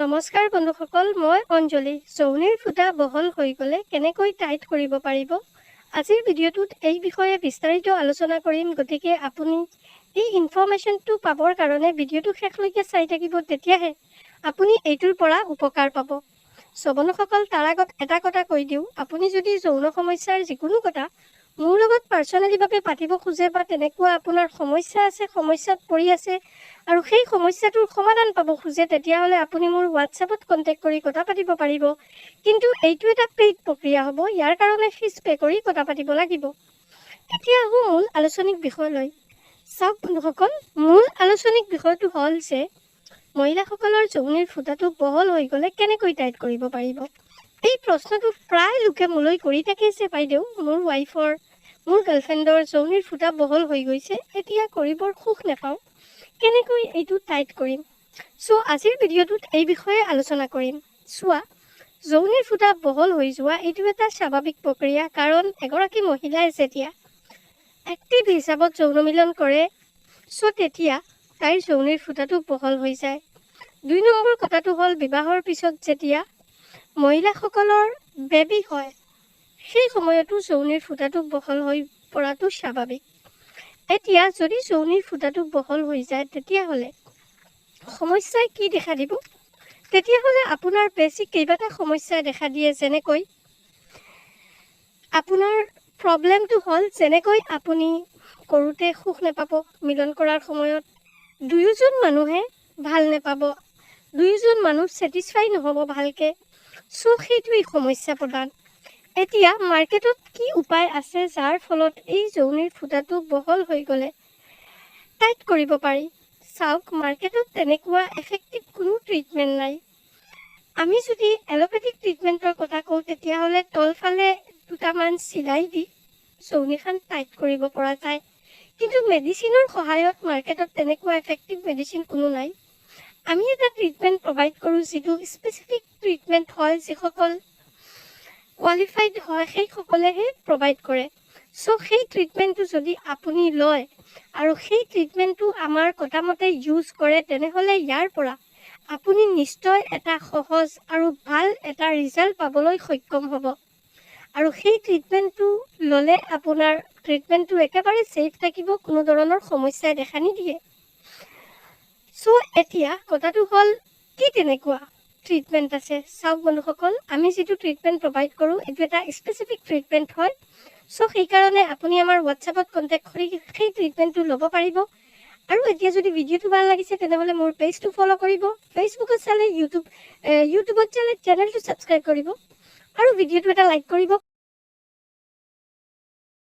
নমস্কাৰ বন্ধুসকল, মই অঞ্জলি। যৌনিৰ ফুটা বহল হৈ গ'লে কেনেকৈ টাইট কৰিব পাৰিব, আজিৰ ভিডিঅ'টোত এই বিষয়ে বিস্তাৰিত আলোচনা কৰিম। গতিকে আপুনি এই ইনফৰমেশ্যনটো পাবৰ কাৰণে ভিডিঅ'টো শেষলৈকে চাই থাকিব, তেতিয়াহে আপুনি এইটোৰ পৰা উপকাৰ পাব। বন্ধুসকল, তাৰ আগত এটা কথা কৈ দিওঁ, আপুনি যদি যৌন সমস্যাৰ যিকোনো কথা মোৰ লগত পাৰ্চনেলিভাৱে পাতিব খোজে বা তেনেকুৱা আপোনাৰ সমস্যা আছে, সমস্যাত পৰি আছে আৰু সেই সমস্যাটোৰ সমাধান পাব খোজে, তেতিয়াহ'লে আপুনি মোৰ হোৱাটছএপত কণ্টেক্ট কৰি কথা পাতিব পাৰিব। কিন্তু এইটো এটা পেইড প্ৰক্ৰিয়া হ'ব, ইয়াৰ কাৰণে ফিজ পে' কৰি কথা পাতিব লাগিব। এতিয়া আহোঁ মূল আলোচনিক বিষয়লৈ। চাওক বন্ধুসকল, মূল আলোচনিক বিষয়টো হ'ল যে মহিলাসকলৰ যৌনিৰ ফুটাটো বহল হৈ গ'লে কেনেকৈ টাইট কৰিব পাৰিব। এই প্ৰশ্নটো প্ৰায় লোকে মোলৈ কৰি থাকে যে বাইদেউ, মোৰ ৱাইফৰ, মোৰ গাৰ্লফ্ৰেণ্ডৰ যৌনিৰ ফুটা বহল হৈ গৈছে, এতিয়া কৰিবৰ সুখ নাপাওঁ, কেনেকৈ এইটো টাইট কৰিম। আজিৰ ভিডিঅ'টোত এই বিষয়ে আলোচনা কৰিম। যৌনিৰ ফুটা বহল হৈ যোৱা এইটো এটা স্বাভাৱিক প্ৰক্ৰিয়া, কাৰণ এগৰাকী মহিলাই যেতিয়া এক্টিভ হিচাপত যৌন মিলন কৰে, তেতিয়া তাইৰ যৌনিৰ ফুটাটো বহল হৈ যায়। 2 নম্বৰ কথাটো হ'ল, বিবাহৰ পিছত যেতিয়া মহিলাসকলৰ বেবী হয়, সেই সময়তো যৌনিৰ ফুটাটো বহল হৈ পৰাটো স্বাভাৱিক। এতিয়া যদি যৌনিৰ ফুটাটো বহল হৈ যায়, তেতিয়াহ'লে সমস্যাই কি দেখা দিব? তেতিয়াহ'লে আপোনাৰ বেছিক কেইবাটা সমস্যাই দেখা দিয়ে। যেনেকৈ আপোনাৰ প্ৰব্লেমটো হ'ল, যেনেকৈ আপুনি কৰোঁতে সুখ নাপাব, মিলন কৰাৰ সময়ত দুয়োজন মানুহে ভাল নাপাব, দুয়োজন মানুহ ছেটিছফাই নহ'ব ভালকৈ। সেইটোৱেই সমস্যা প্ৰধান। এতিয়া মাৰ্কেটত কি উপায় আছে যাৰ ফলত এই যৌনিৰ ফুটাটো বহল হৈ গ'লে টাইট কৰিব পাৰি? চাওক, মাৰ্কেটত তেনেকুৱা এফেক্টিভ কোনো ট্ৰিটমেণ্ট নাই। আমি যদি এল'পেথিক ট্ৰিটমেণ্টৰ কথা কওঁ, তেতিয়াহ'লে তলফালে দুটামান চিলাই দি যৌনিখন টাইট কৰিব পৰা যায়। কিন্তু মেডিচিনৰ সহায়ত মাৰ্কেটত তেনেকুৱা এফেক্টিভ মেডিচিন কোনো নাই। আমি এটা ট্ৰিটমেণ্ট প্ৰভাইড কৰোঁ, যিটো স্পেচিফিক ট্ৰিটমেণ্ট হয়, যিসকল কোৱালিফাইড হয় সেইসকলেহে প্ৰভাইড কৰে। সেই ট্ৰিটমেণ্টটো যদি আপুনি লয় আৰু সেই ট্ৰিটমেণ্টটো আমাৰ কথামতে ইউজ কৰে, তেনেহ'লে ইয়াৰ পৰা আপুনি নিশ্চয় এটা সহজ আৰু ভাল এটা ৰিজাল্ট পাবলৈ সক্ষম হ'ব। আৰু সেই ট্ৰিটমেণ্টটো ল'লে আপোনাৰ ট্ৰিটমেণ্টটো একেবাৰে ছেফ থাকিব, কোনো ধৰণৰ সমস্যাই দেখা নিদিয়ে। এতিয়া কথাটো হ'ল, কি তেনেকুৱা ট্ৰিটমেণ্ট আছে? চাওক বন্ধুসকল, আমি যিটো ট্ৰিটমেণ্ট প্ৰভাইড কৰোঁ, এইটো এটা স্পেচিফিক ট্ৰিটমেণ্ট হয়। সেইকাৰণে আপুনি আমাৰ হোৱাটছএপত কণ্টেক্ট কৰি সেই ট্ৰিটমেণ্টটো ল'ব পাৰিব। আৰু এতিয়া যদি ভিডিঅ'টো ভাল লাগিছে, তেনেহ'লে মোৰ পেজটো ফ'ল' কৰিব, ফেচবুকত চালে ইউটিউবত চালে চেনেলটো ছাবস্ক্ৰাইব কৰিব, আৰু ভিডিঅ'টো এটা লাইক কৰিব,